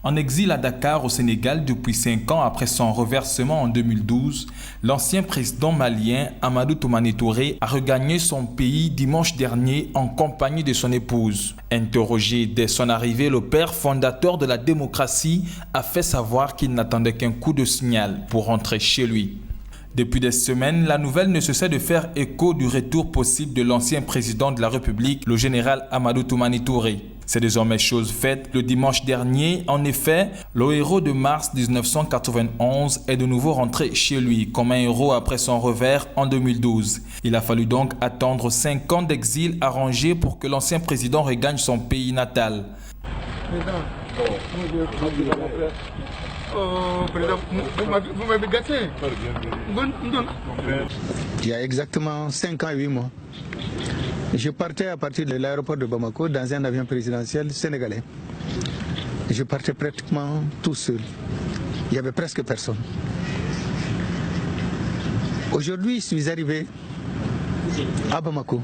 En exil à Dakar au Sénégal depuis 5 ans après son reversement en 2012, l'ancien président malien Amadou Toumani Touré a regagné son pays dimanche dernier en compagnie de son épouse. Interrogé dès son arrivée, le père fondateur de la démocratie a fait savoir qu'il n'attendait qu'un coup de signal pour rentrer chez lui. Depuis des semaines, la nouvelle ne cessait de faire écho du retour possible de l'ancien président de la République, le général Amadou Toumani Touré. C'est désormais chose faite. Le dimanche dernier, en effet, le héros de mars 1991 est de nouveau rentré chez lui comme un héros après son revers en 2012. Il a fallu donc attendre 5 ans d'exil arrangé pour que l'ancien président regagne son pays natal. Vous m'avez gâté. Il y a exactement 5 ans et 8 mois, je partais à partir de l'aéroport de Bamako dans un avion présidentiel sénégalais. Je partais pratiquement tout seul. Il n'y avait presque personne. Aujourd'hui, je suis arrivé à Bamako.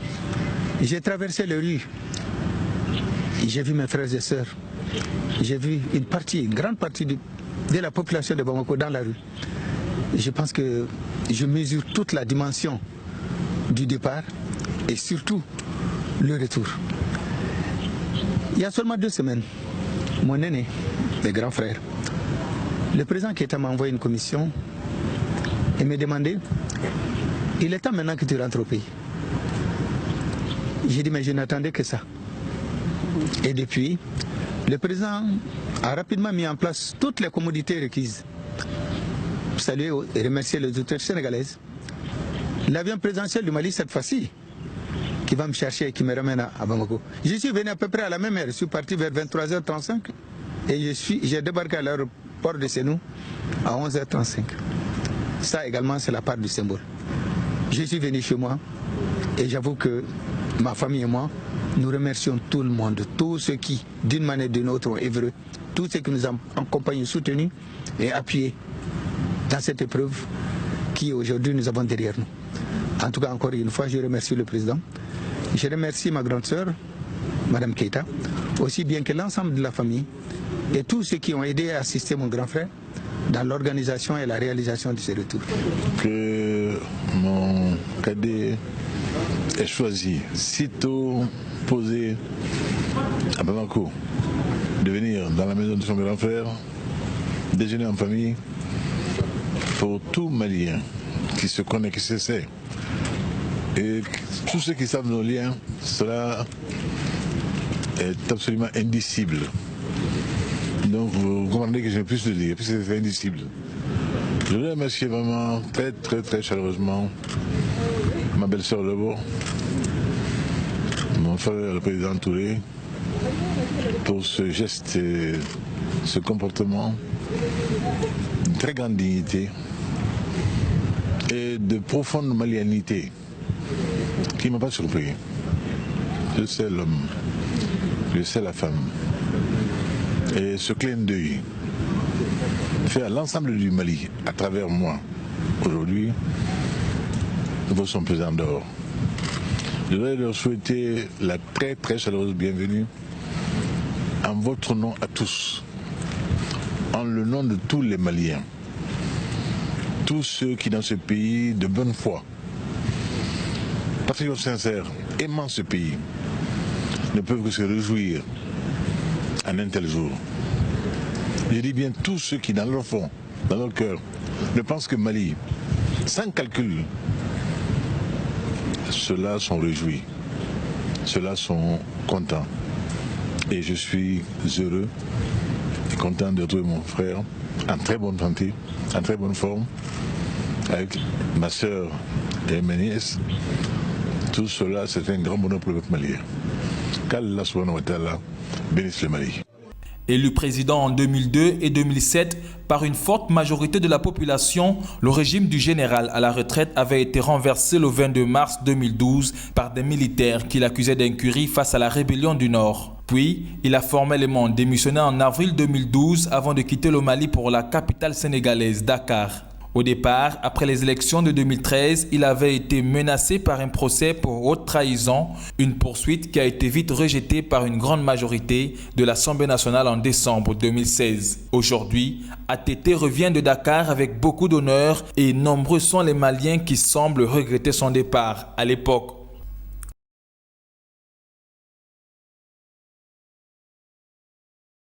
J'ai traversé les rues. J'ai vu mes frères et sœurs. J'ai vu une grande partie de la population de Bamako dans la rue. Je pense que je mesure toute la dimension du départ et surtout le retour. Il y a seulement 2 semaines, mon aîné, mes grands frères, le président Keïta m'a envoyé une commission et m'a demandé, il est temps maintenant que tu rentres au pays. J'ai dit, mais je n'attendais que ça. Et depuis, le président a rapidement mis en place toutes les commodités requises. Saluer et remercier les autorités sénégalaises. L'avion présidentiel du Mali cette fois-ci, qui va me chercher et qui me ramène à Bamako. Je suis venu à peu près à la même heure, je suis parti vers 23h35 et j'ai débarqué à l'aéroport de Sénou à 11h35. Ça également c'est la part du symbole. Je suis venu chez moi et j'avoue que ma famille et moi, nous remercions tout le monde, tous ceux qui, d'une manière ou d'une autre, ont œuvré, tous ceux qui nous ont accompagnés, soutenus et appuyés dans cette épreuve qui aujourd'hui nous avons derrière nous. En tout cas, encore une fois, je remercie le président. Je remercie ma grande sœur, Madame Keïta, aussi bien que l'ensemble de la famille et tous ceux qui ont aidé à assister mon grand frère dans l'organisation et la réalisation de ce retour. Que mon cadet ait choisi, sitôt posé à Bamako, de venir dans la maison de son grand frère, déjeuner en famille, pour tout Malien qui se connaît, qui se sait. Et tous ceux qui savent nos liens, cela est absolument indicible. Donc vous comprenez que je n'ai plus de dire, puisque c'est indicible. Je voudrais remercier vraiment très chaleureusement ma belle-sœur d'abord, mon frère le président Touré, pour ce geste, ce comportement, une très grande dignité et de profonde malianité qui ne m'a pas surpris. Je sais l'homme, je sais la femme. Et ce clin d'œil fait à l'ensemble du Mali, à travers moi, aujourd'hui, vaut son pesant d'or. Je voudrais leur souhaiter la très chaleureuse bienvenue en votre nom à tous, en le nom de tous les Maliens, tous ceux qui dans ce pays de bonne foi, patriotes sincères, aimant ce pays, ne peuvent que se réjouir en un tel jour. Je dis bien tous ceux qui dans leur fond, dans leur cœur, ne pensent que Mali, sans calcul, ceux-là sont réjouis, ceux-là sont contents. Et je suis heureux et content de retrouver mon frère en très bonne santé, en très bonne forme, avec ma soeur et mes nièces. Tout cela, c'est un grand bonheur pour le peuple malien. Qu'Allah subhanahu wa ta'ala bénisse le Mali. Élu président en 2002 et 2007 par une forte majorité de la population, le régime du général à la retraite avait été renversé le 22 mars 2012 par des militaires qui l'accusaient d'incurie face à la rébellion du Nord. Puis, il a formellement démissionné en avril 2012 avant de quitter le Mali pour la capitale sénégalaise, Dakar. Au départ, après les élections de 2013, il avait été menacé par un procès pour haute trahison, une poursuite qui a été vite rejetée par une grande majorité de l'Assemblée nationale en décembre 2016. Aujourd'hui, ATT revient de Dakar avec beaucoup d'honneur et nombreux sont les Maliens qui semblent regretter son départ. À l'époque,